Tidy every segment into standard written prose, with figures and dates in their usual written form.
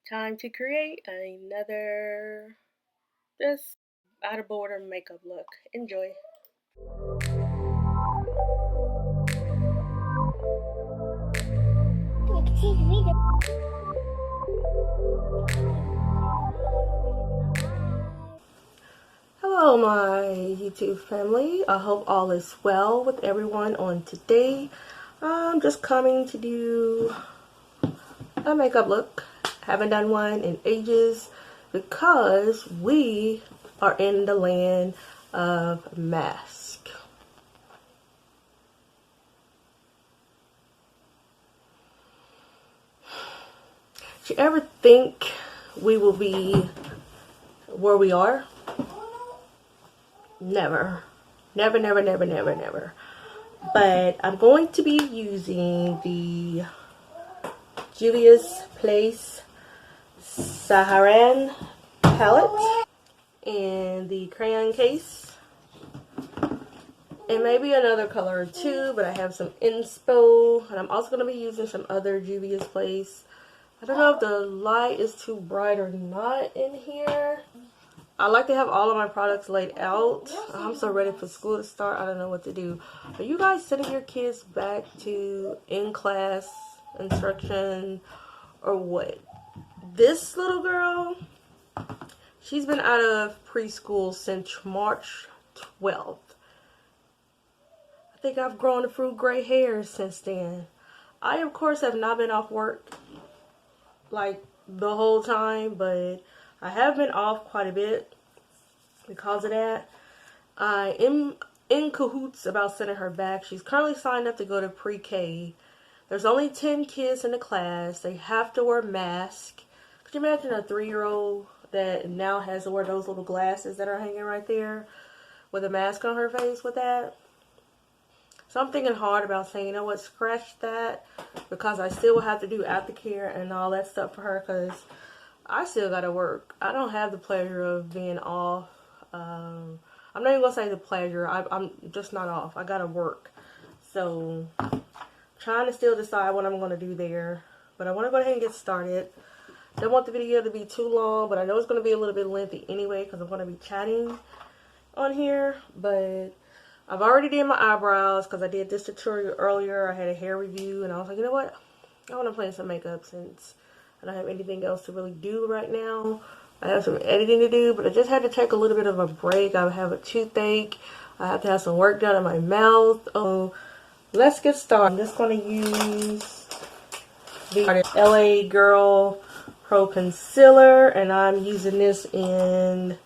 Time to create another just out of border makeup look. Enjoy. Hello my YouTube family. I hope all is well with everyone on today. I'm just coming to do a makeup look. Haven't done one in ages because we are in the land of mask. Did you ever think we will be where we are? Never. Never, never, never, never, never. But I'm going to be using the Juvias Place Sarahan palette and the Crayon case. And maybe another color or two, but I have some inspo. And I'm also going to be using some other Juvias Place. I don't know if the light is too bright or not in here. I like to have all of my products laid out. I'm so ready for school to start. I don't know what to do. Are you guys sending your kids back to in-class instruction or what? This little girl, she's been out of preschool since March 12th. I think I've grown a few gray hairs since then. I, of course, have not been off work like the whole time, but I have been off quite a bit because of that. I am in cahoots about sending her back. She's currently signed up to go to pre-K. There's only 10 kids in the class. They have to wear masks. Could you imagine a 3-year-old that now has to wear those little glasses that are hanging right there with a mask on her face with that? So I'm thinking hard about saying, you know what, scratch that, because I still will have to do aftercare and all that stuff for her, because I still got to work. I don't have the pleasure of being off. I'm not even going to say the pleasure. I'm just not off. I got to work. So trying to still decide what I'm going to do there. But I want to go ahead and get started. Don't want the video to be too long, but I know it's going to be a little bit lengthy anyway because I'm going to be chatting on here. But I've already did my eyebrows because I did this tutorial earlier. I had a hair review and I was like, you know what? I want to play some makeup since I don't have anything else to really do right now. I have some editing to do, but I just had to take a little bit of a break. I have a toothache. I have to have some work done on my mouth. Oh, let's get started. I'm just going to use the LA Girl Pro Concealer, and I'm using this in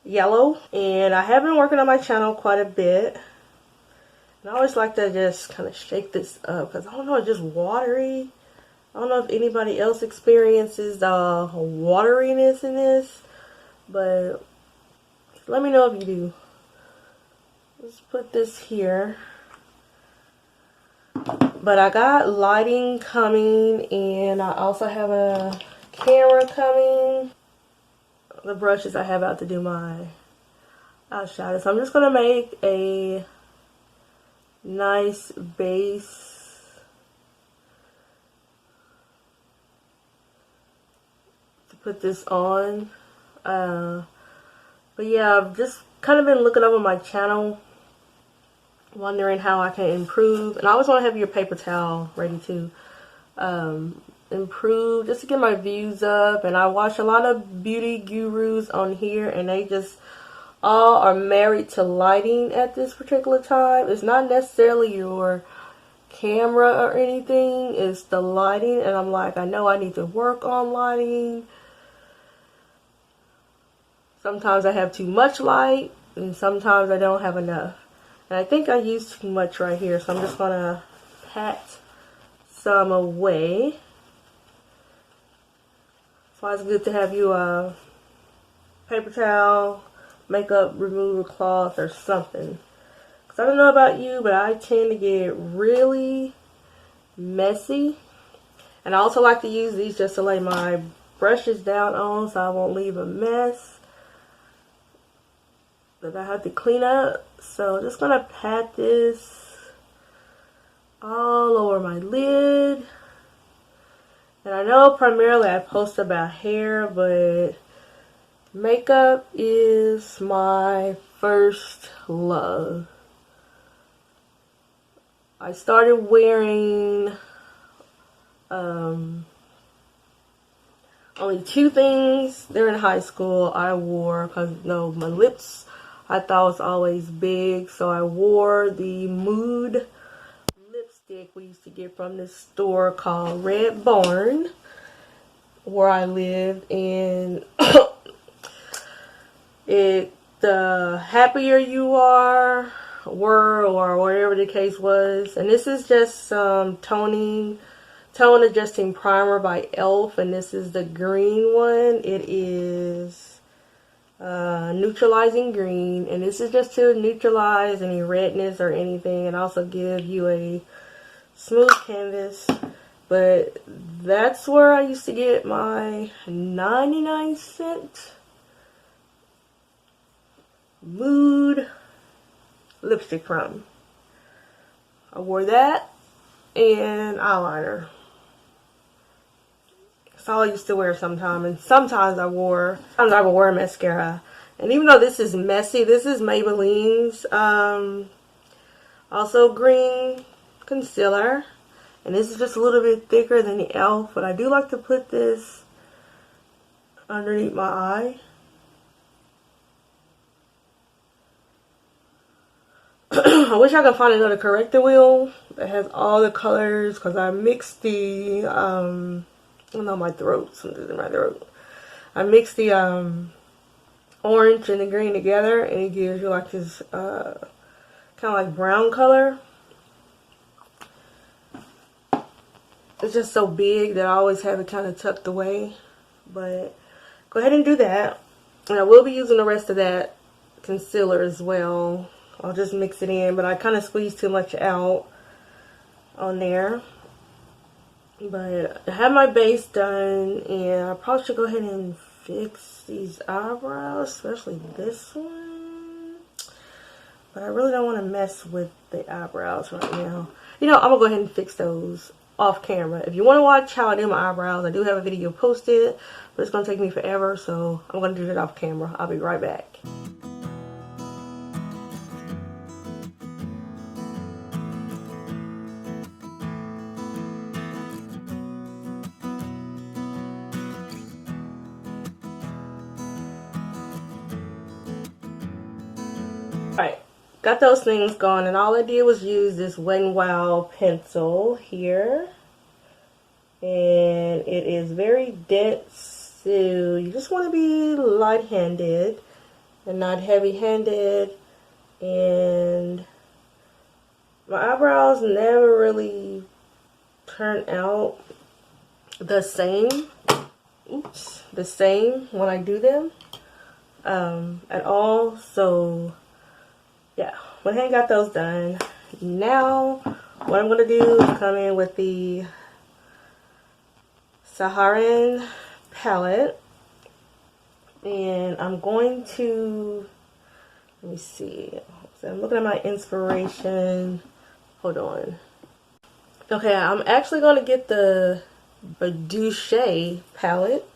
yellow. And I have been working on my channel quite a bit. And I always like to just kind of shake this up because I don't know, it's just watery. I don't know if anybody else experiences the wateriness in this, but let me know if you do. Let's put this here. But I got lighting coming, and I also have a camera coming. The brushes I have out to do my eyeshadow. So I'm just going to make a nice base. To put this on. But yeah, I've just kind of been looking over my channel, wondering how I can improve. And I always want to have your paper towel ready to improve, just to get my views up. And I watch a lot of beauty gurus on here, and they just all are married to lighting at this particular time. It's not necessarily your camera or anything, it's the lighting. And I'm like, I know I need to work on lighting. Sometimes I have too much light, and sometimes I don't have enough. And I think I used too much right here, so I'm just going to pat some away. So it's good to have you a paper towel, makeup remover cloth, or something. Because I don't know about you, but I tend to get really messy. And I also like to use these just to lay my brushes down on so I won't leave a mess that I have to clean up. So just gonna pat this all over my lid. And I know primarily I post about hair, but makeup is my first love. I started wearing only two things during high school I wore, because my lips I thought was always big, so I wore the Mood lipstick we used to get from this store called Red Barn where I lived. And the happier you were, or whatever the case was. And this is just some tone adjusting primer by e.l.f. and this is the green one. It is neutralizing green, and this is just to neutralize any redness or anything, and also give you a smooth canvas. But that's where I used to get my 99-cent Mood lipstick from. I wore that and eyeliner. That's all I used to wear sometimes. And sometimes I would wear mascara. And even though this is messy, this is Maybelline's also green concealer. And this is just a little bit thicker than the e.l.f. But I do like to put this underneath my eye. I wish I could find another corrector wheel that has all the colors, because I mixed the my throat, something's in my throat. I mixed the orange and the green together, and it gives you like this kind of like brown color. It's just so big that I always have it kind of tucked away. But go ahead and do that, and I will be using the rest of that concealer as well. I'll just mix it in, but I kind of squeezed too much out on there. But I have my base done, and I probably should go ahead and fix these eyebrows, especially this one. But I really don't want to mess with the eyebrows right now. I'm going to go ahead and fix those off camera. If you want to watch how I do my eyebrows, I do have a video posted, but it's going to take me forever, so I'm going to do that off camera. I'll be right back. Alright, got those things gone, and all I did was use this Wet n Wild pencil here, and it is very dense, so you just want to be light-handed and not heavy-handed. And my eyebrows never really turn out the same when I do them at all. So yeah, went ahead and got those done. Now what I'm going to do is come in with the Sarahan palette, and I'm going to, let me see, so I'm looking at my inspiration. Hold on. Okay, I'm actually going to get the Douce palette,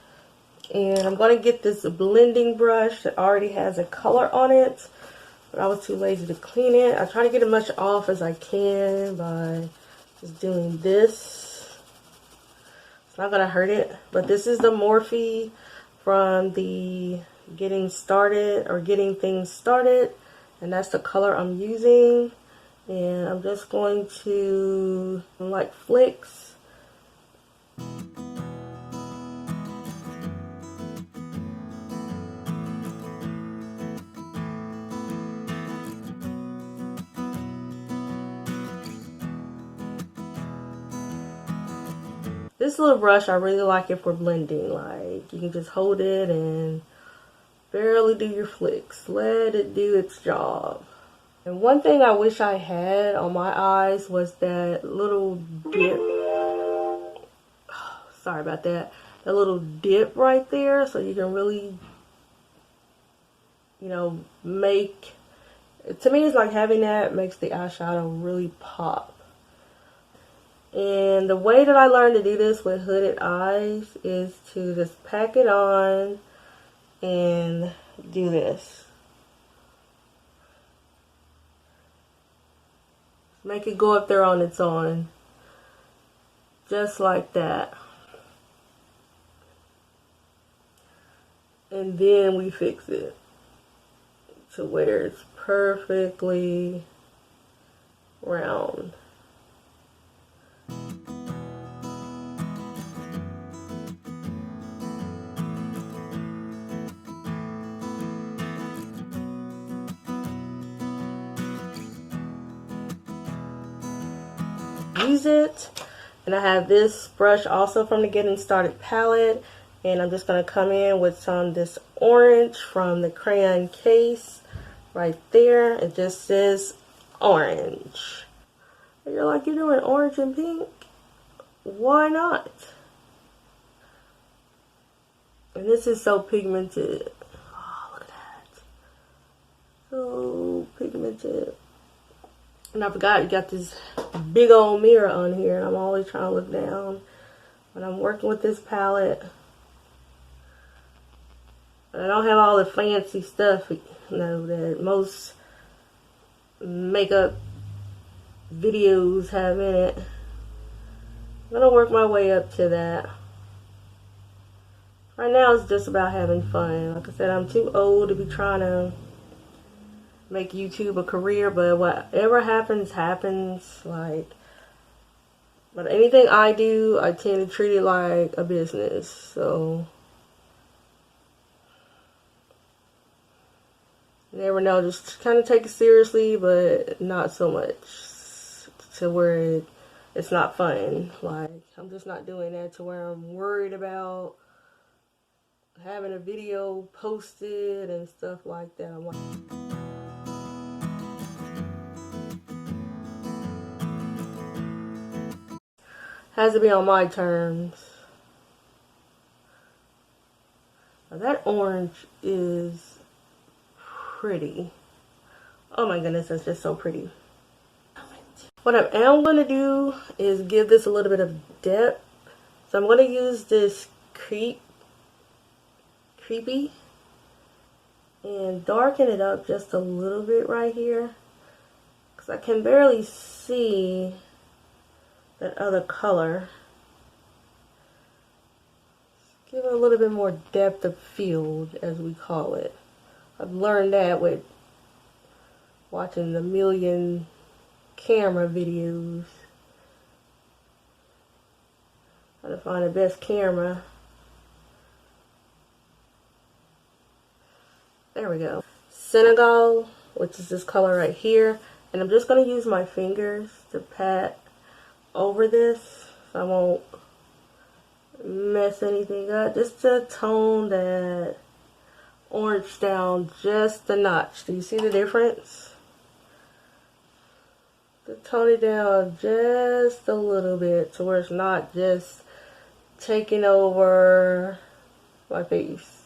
and I'm going to get this blending brush that already has a color on it, but I was too lazy to clean it. I try to get as much off as I can by just doing this. It's not going to hurt it, but this is the Morphe from the Getting Things Started, and that's the color I'm using. And I'm just going to like flicks. This little brush, I really like it for blending. Like, you can just hold it and barely do your flicks. Let it do its job. And one thing I wish I had on my eyes was that little dip. Sorry about that. That little dip right there, so you can really, make, to me it's like having that makes the eyeshadow really pop. And the way that I learned to do this with hooded eyes is to just pack it on and do this. Make it go up there on its own. Just like that. And then we fix it to where it's perfectly round. Use it, and I have this brush also from the Getting Started palette, and I'm just going to come in with some this orange from the Crayon case right there. It just says orange. And you're like, you're doing orange and pink? Why not? And this is so pigmented. Oh, look at that. So pigmented. And I forgot you got this big old mirror on here, and I'm always trying to look down when I'm working with this palette. I don't have all the fancy stuff, you know, that most makeup videos have in it. I'm gonna work my way up to that. Right now it's just about having fun. Like I said, I'm too old to be trying to make YouTube a career, but whatever happens, happens. Like, but anything I do, I tend to treat it like a business. So you never know, just kind of take it seriously, but not so much to where it's not fun. Like, I'm just not doing that to where I'm worried about having a video posted and stuff like that. I'm like, has to be on my terms. Now that orange is pretty. Oh my goodness, that's just so pretty. What I am going to do is give this a little bit of depth. So I'm going to use this creepy and darken it up just a little bit right here, because I can barely see that other color. Give it a little bit more depth of field, as we call it. I've learned that with watching the million camera videos. How to find the best camera. There we go. Senegal, which is this color right here. And I'm just going to use my fingers to pat over this, so I won't mess anything up. Just to tone that orange down just a notch. Do you see the difference? To tone it down just a little bit to where it's not just taking over my face.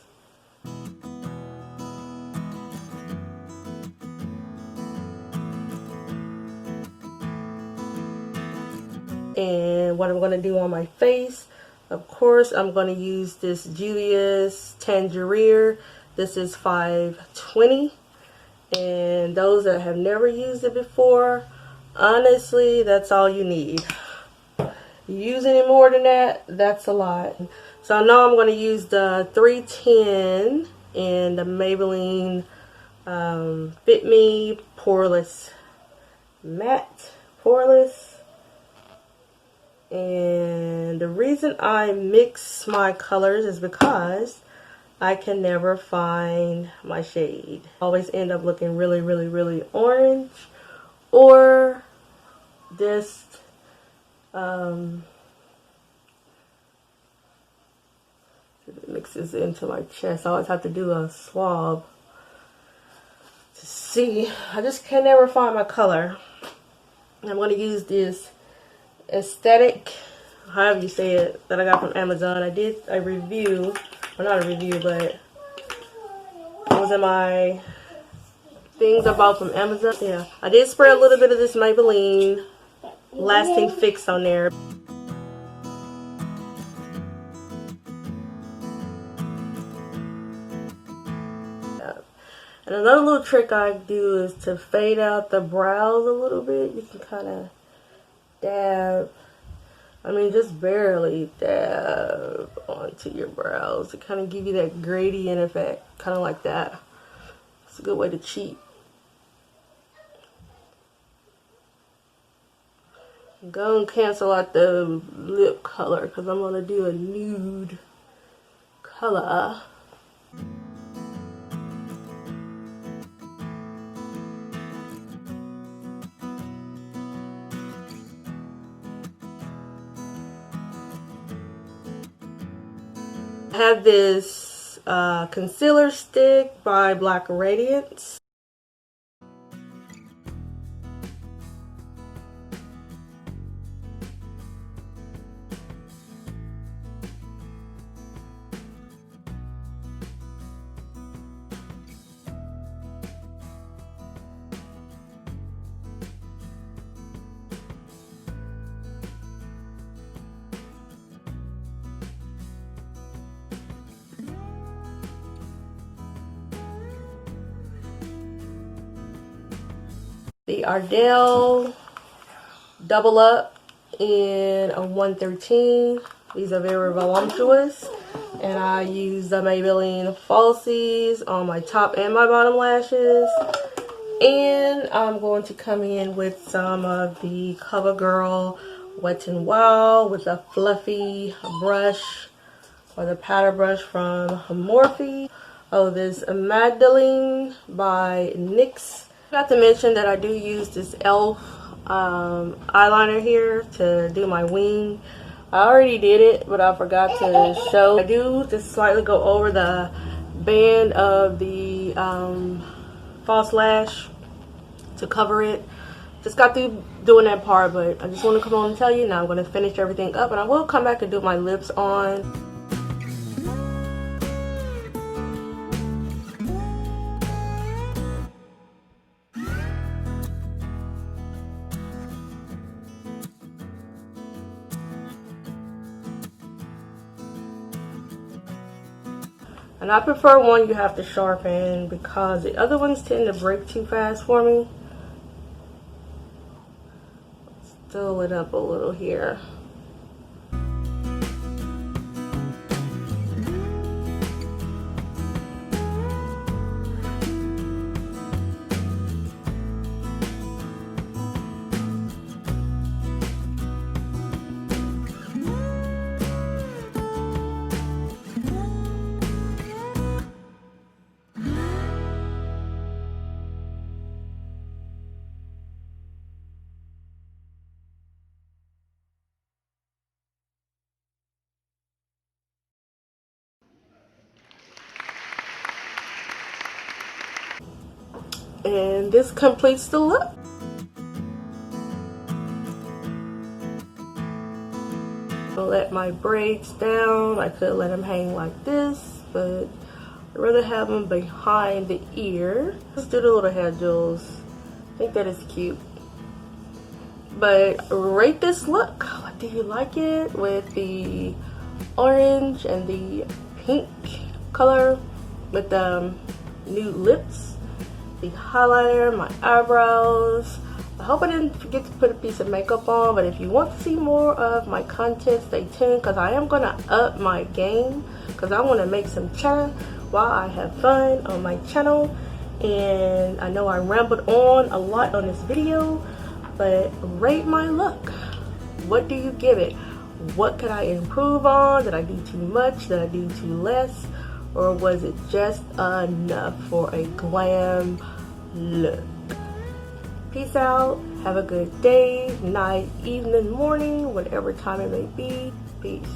And what I'm going to do on my face, of course, I'm going to use this Juvias Tangerine. This is 520. And those that have never used it before, honestly, that's all you need. You use any more than that, that's a lot. So now I'm going to use the 310 and the Maybelline Fit Me Poreless Matte Poreless. And the reason I mix my colors is because I can never find my shade. Always end up looking really, really, really orange, or just it mixes into my chest. I always have to do a swab to see. I just can never find my color. I'm going to use this aesthetic, however you say it, that I got from Amazon. I did a review, well, not a review, but it was in my things I bought from Amazon. Yeah, I did spray a little bit of this Maybelline lasting fix on there. And another little trick I do is to fade out the brows a little bit. You can kind of dab, I mean just barely dab onto your brows to kind of give you that gradient effect, kind of like that. It's a good way to cheat. Go and cancel out the lip color because I'm going to do a nude color. I have this concealer stick by Radiance. The Ardell Double Up in a 113. These are very voluptuous. And I use the Maybelline Falsies on my top and my bottom lashes. And I'm going to come in with some of the CoverGirl Wet n Wild with a fluffy brush, or the powder brush from Morphe. Oh, this Madeleine by NYX. Forgot to mention that I do use this e.l.f. eyeliner here to do my wing. I already did it, but I forgot to show. I do just slightly go over the band of the false lash to cover it. Just got through doing that part, but I just want to come on and tell you now I'm going to finish everything up, and I will come back and do my lips on. And I prefer one you have to sharpen because the other ones tend to break too fast for me. Still it up a little here. And this completes the look. I'll let my braids down. I could let them hang like this, but I'd rather have them behind the ear. Let's do the little head jewels. I think that is cute. But rate this look. Do you like it with the orange and the pink color with the nude lips? The highlighter, my eyebrows. I hope I didn't forget to put a piece of makeup on, but if you want to see more of my content, stay tuned because I am going to up my game because I want to make some cheddar while I have fun on my channel. And I know I rambled on a lot on this video, but rate my look. What do you give it? What could I improve on? Did I do too much? Did I do too less? Or was it just enough for a glam look? Peace out. Have a good day, night, evening, morning, whatever time it may be. Peace.